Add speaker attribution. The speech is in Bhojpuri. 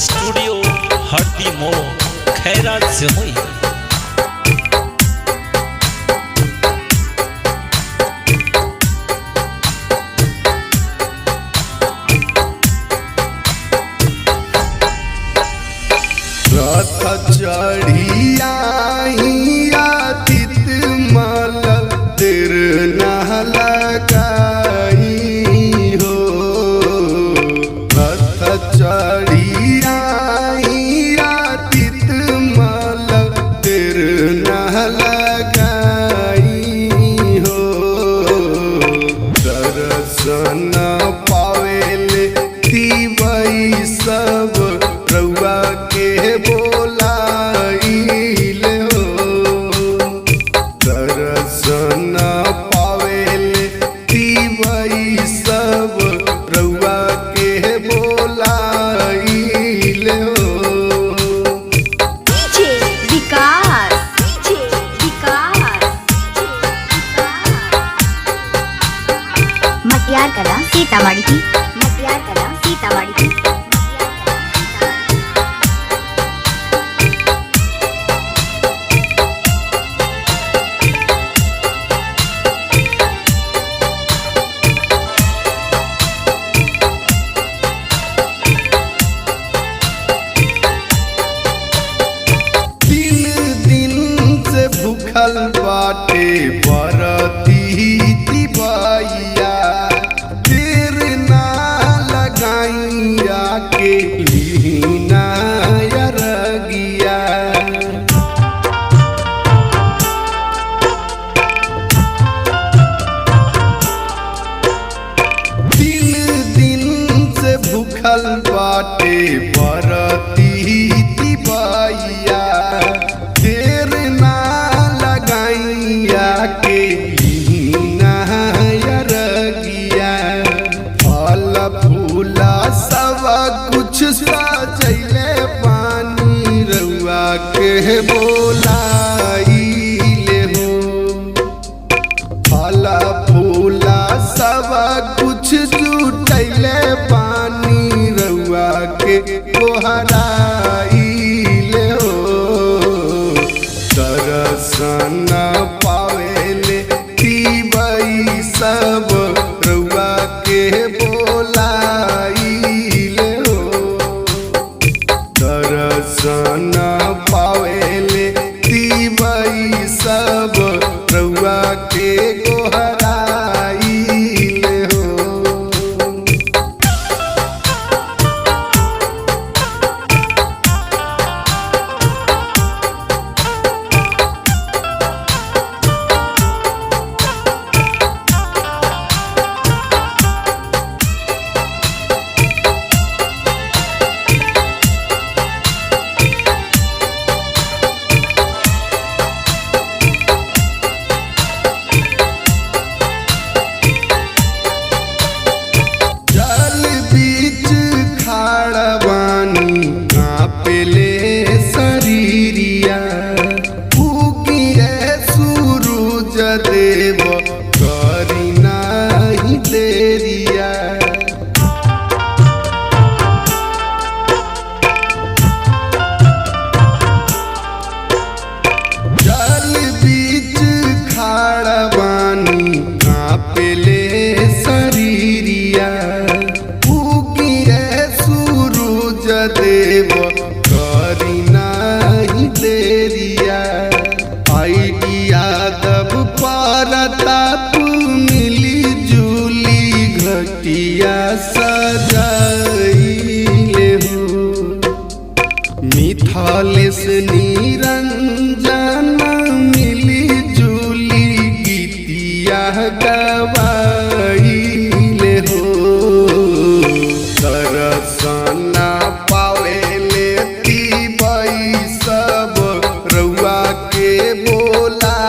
Speaker 1: स्टूडियो हरदी मोड़ खैरात से हुई।
Speaker 2: रथ चढ़िया तित मल तिर न लगाई हो। रथ चढ़िया तित मल तिर न लगाई हो। दर्शन पावेले तिवई सब रउआ के बोलाइल हो। दर्शन पावेले तिवई सब रउआ के बोलाइल हो।
Speaker 3: विकास मटियार कला सीतामढ़ी की
Speaker 2: भूखल बाटे बरती दिवाइया देर ना लगाइया के लीना यरगिया। दिन से भूखल बाटे बरती दिवाइया देर ना लगाइया के लीना यरगिया। फल फूला सब कुछ सजैले पानी रउआ के बोलाइले हो। फल फूला सब कुछ जुटैले पानी रउआ के कोहराइले हो। दर्शन पावेले तिवई सब रउआ के बोलाइले हो। दर्शन पावेले तिवई सब रउआ के कोहराइले हो। जल बीच खाड़ बानी कांपेले शरीरिया। उगिए सूरज देव करी नाही देरिया। जल बीच खाड़ बानी कांपेले शरीरिया। उगिए सूरज देव करी नाही देरिया। आई यादव परताप मिली जुली घटिया सजाइले हो। मिथलेश निरंजन मिली जुली गीतिया गवाइले हो। दर्शन पावेले तिवई सब रउआ के बोला